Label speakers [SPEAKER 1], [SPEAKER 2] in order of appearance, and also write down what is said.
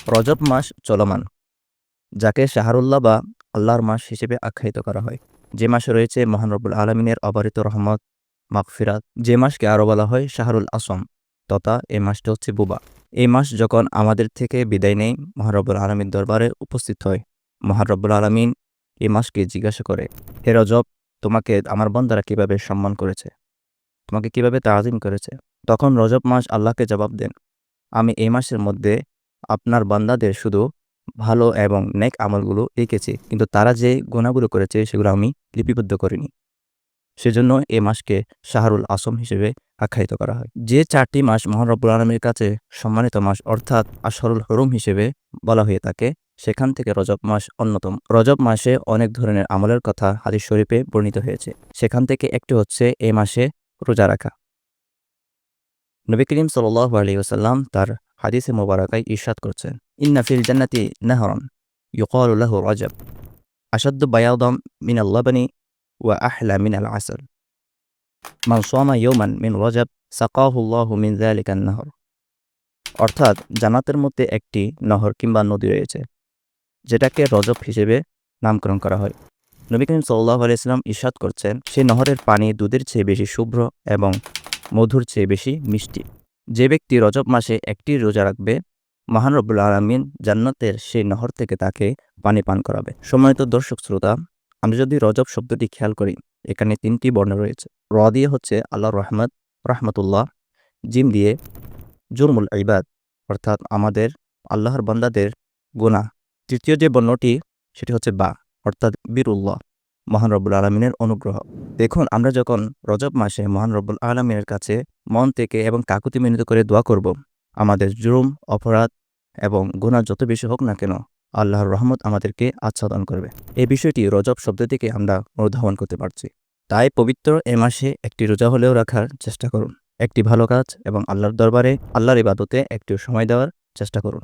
[SPEAKER 1] রজব মাস চলমান, যাকে শাহরুল্লাহ বা আল্লাহর মাস হিসেবে আখ্যায়িত করা হয়। যে মাসে রয়েছে মহান রব্বুল আলমিনের অবারিত রহমত, মাগফিরাত। যে মাসকে আরও বলা হয় শাহরুল আসম, তথা এই মাসটা হচ্ছে বুবা। এই মাস যখন আমাদের থেকে বিদায় নেই, মহান রব্বুল আলমীর দরবারে উপস্থিত হয়। মহান রব্বুল আলমিন এই মাসকে জিজ্ঞাসা করে, হে রজব, তোমাকে আমার বান্দারা কিভাবে সম্মান করেছে, তোমাকে কিভাবে তাজিম করেছে? তখন রজব মাস আল্লাহকে জবাব দেন, আমি এই মাসের মধ্যে আপনার বান্দাদের শুধু ভালো এবং নেক আমলগুলো লিখেছি, কিন্তু তারা যে গুনাহগুলো করেছে সেগুলো আমি লিপিবদ্ধ করিনি। সেজন্য এই মাসকে শাহরুল আসম হিসেবে আখ্যায়িত করা হয়। যে 4টি মাস মহান রব্বুল আলমীর কাছে সম্মানিত মাস অর্থাৎ আশহরুল হুরুম হিসেবে বলা হয়ে থাকে, সেখান থেকে রজব মাস অন্যতম। রজব মাসে অনেক ধরনের আমলের কথা হাদিস শরীফে বর্ণিত হয়েছে। সেখান থেকে একটি হচ্ছে এই মাসে রোজা রাখা। নবী করিম সাল্লাল্লাহু আলাইহি ওয়াসাল্লাম তার হাদিসে মোবারকায় ইরশাদ করছেন, ইন্না ফিল জান্নাতি নাহরান ইউকালু লাহু রজব আশাদ্দু বায়াদাম মিনাল লাবানি ওয়া আহলা মিনাল আসাল মান সামা ইয়াওমান মিন রজব সাকাহুল্লাহু মিন যালিকান নাহর। অর্থাৎ জান্নাতের মধ্যে একটি নহর কিংবা নদী রয়েছে, যেটাকে রজব হিসেবে নামকরণ করা হয়। নবী করিম সাল্লাল্লাহু আলাইহি ওয়াসাল্লাম ইরশাদ করছেন, সেই নহরের পানি দুধের চেয়ে বেশি শুভ্র এবং মধুর চেয়ে বেশি মিষ্টি। যে ব্যক্তি রজব মাসে একটি রোজা রাখবে, মহান রব্বুল আলামিন জান্নাতের সেই নহর থেকে তাকে পানি পান করাবে। সম্মানিত দর্শক শ্রোতা, আমরা যদি রজব শব্দটি খেয়াল করি, এখানে 3টি বর্ণ রয়েছে। র দিয়ে হচ্ছে আল্লাহর রহমত, রাহমাতুল্লাহ। জিম দিয়ে জুরমুল ইবাদ, অর্থাৎ আমাদের আল্লাহর বান্দাদের গুনাহ। তৃতীয় যে বর্ণটি সেটি হচ্ছে বা, অর্থাৎ বীরুল্লাহ, মহান রব্বুল আলমিনের অনুগ্রহ। দেখুন, আমরা যখন রজব মাসে মহান রব্বুল আলমিনের কাছে মন থেকে এবং কাকুতি মিনতি করে দোয়া করব, আমাদের জুলুম, অপরাধ এবং গুনাহ যত বেশি হোক না কেন, আল্লাহর রহমত আমাদেরকে আচ্ছাদন করবে। এই বিষয়টি রজব শব্দ থেকে আমরা অনুধাবন করতে পারছি। তাই পবিত্র এ মাসে একটি রোজা হলেও রাখার চেষ্টা করুন। একটি ভালো কাজ এবং আল্লাহর দরবারে আল্লাহর ইবাদতে একটু সময় দেওয়ার চেষ্টা করুন।